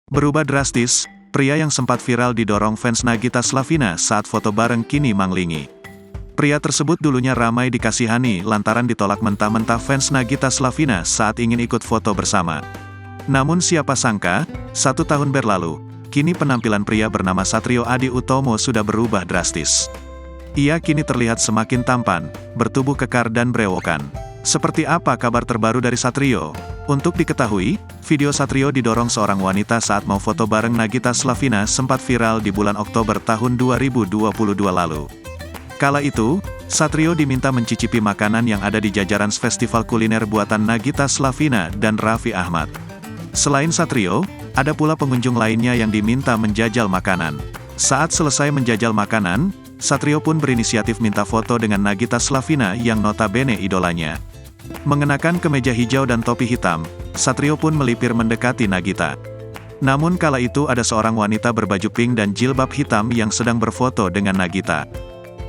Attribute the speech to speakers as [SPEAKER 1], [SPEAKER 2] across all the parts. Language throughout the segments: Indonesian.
[SPEAKER 1] Berubah drastis, pria yang sempat viral didorong fans Nagita Slavina saat foto bareng kini manglingi. Pria tersebut dulunya ramai dikasihani lantaran ditolak mentah-mentah fans Nagita Slavina saat ingin ikut foto bersama. Namun siapa sangka, 1 tahun berlalu, kini penampilan pria bernama Satrio Adi Utomo sudah berubah drastis. Ia kini terlihat semakin tampan, bertubuh kekar dan brewokan. Seperti apa kabar terbaru dari Satrio? Untuk diketahui, video Satrio didorong seorang wanita saat mau foto bareng Nagita Slavina sempat viral di bulan Oktober tahun 2022 lalu. Kala itu, Satrio diminta mencicipi makanan yang ada di jajaran festival kuliner buatan Nagita Slavina dan Raffi Ahmad. Selain Satrio, ada pula pengunjung lainnya yang diminta menjajal makanan. Saat selesai menjajal makanan, Satrio pun berinisiatif minta foto dengan Nagita Slavina yang notabene idolanya. Mengenakan kemeja hijau dan topi hitam, Satrio pun melipir mendekati Nagita. Namun kala itu ada seorang wanita berbaju pink dan jilbab hitam yang sedang berfoto dengan Nagita.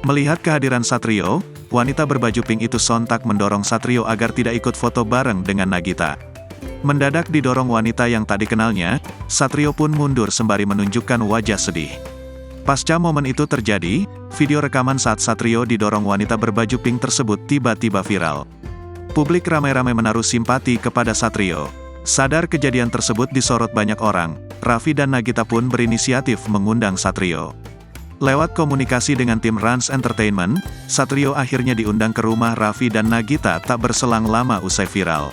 [SPEAKER 1] Melihat kehadiran Satrio, wanita berbaju pink itu sontak mendorong Satrio agar tidak ikut foto bareng dengan Nagita. Mendadak didorong wanita yang tak dikenalnya, Satrio pun mundur sembari menunjukkan wajah sedih. Pasca momen itu terjadi, video rekaman saat Satrio didorong wanita berbaju pink tersebut tiba-tiba viral. Publik ramai-ramai menaruh simpati kepada Satrio. Sadar kejadian tersebut disorot banyak orang, Raffi dan Nagita pun berinisiatif mengundang Satrio. Lewat komunikasi dengan tim Rans Entertainment, Satrio akhirnya diundang ke rumah Raffi dan Nagita tak berselang lama usai viral.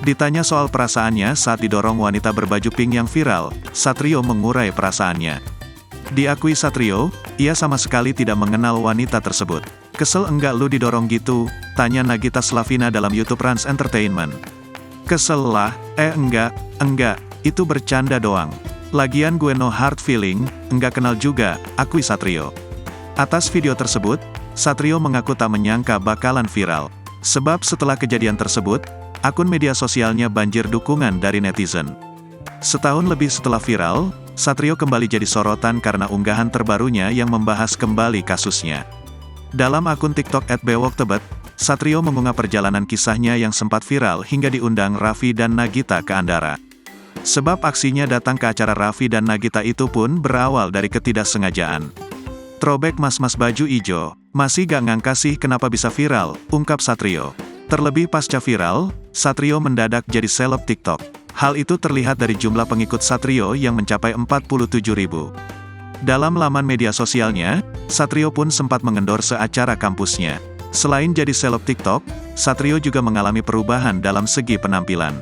[SPEAKER 1] Ditanya soal perasaannya saat didorong wanita berbaju pink yang viral, Satrio mengurai perasaannya. Diakui Satrio, ia sama sekali tidak mengenal wanita tersebut. "Kesel enggak lu didorong gitu?" tanya Nagita Slavina dalam YouTube Rans Entertainment. "Kesel lah, enggak, itu bercanda doang. Lagian gue no hard feeling, enggak kenal juga," akui Satrio. Atas video tersebut, Satrio mengaku tak menyangka bakalan viral. Sebab setelah kejadian tersebut, akun media sosialnya banjir dukungan dari netizen. Setahun lebih setelah viral, Satrio kembali jadi sorotan karena unggahan terbarunya yang membahas kembali kasusnya. Dalam akun TikTok @bewoktebet, Satrio mengunggah perjalanan kisahnya yang sempat viral hingga diundang Raffi dan Nagita ke Andara. Sebab aksinya datang ke acara Raffi dan Nagita itu pun berawal dari ketidaksengajaan. "Throwback mas-mas baju ijo, masih gak ngangka sih kenapa bisa viral," ungkap Satrio. Terlebih pasca viral, Satrio mendadak jadi seleb TikTok. Hal itu terlihat dari jumlah pengikut Satrio yang mencapai 47.000. Dalam laman media sosialnya, Satrio pun sempat mengendorse acara kampusnya. Selain jadi seleb TikTok, Satrio juga mengalami perubahan dalam segi penampilan.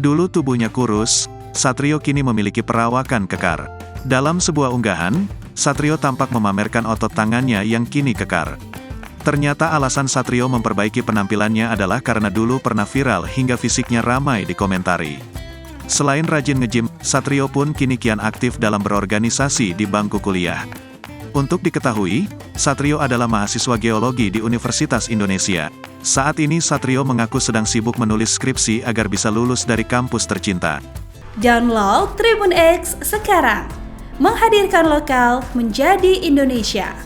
[SPEAKER 1] Dulu tubuhnya kurus, Satrio kini memiliki perawakan kekar. Dalam sebuah unggahan, Satrio tampak memamerkan otot tangannya yang kini kekar. Ternyata alasan Satrio memperbaiki penampilannya adalah karena dulu pernah viral hingga fisiknya ramai dikomentari. Selain rajin nge-gym, Satrio pun kini kian aktif dalam berorganisasi di bangku kuliah. Untuk diketahui, Satrio adalah mahasiswa geologi di Universitas Indonesia. Saat ini Satrio mengaku sedang sibuk menulis skripsi agar bisa lulus dari kampus tercinta.
[SPEAKER 2] Download Tribun X sekarang, menghadirkan lokal menjadi Indonesia.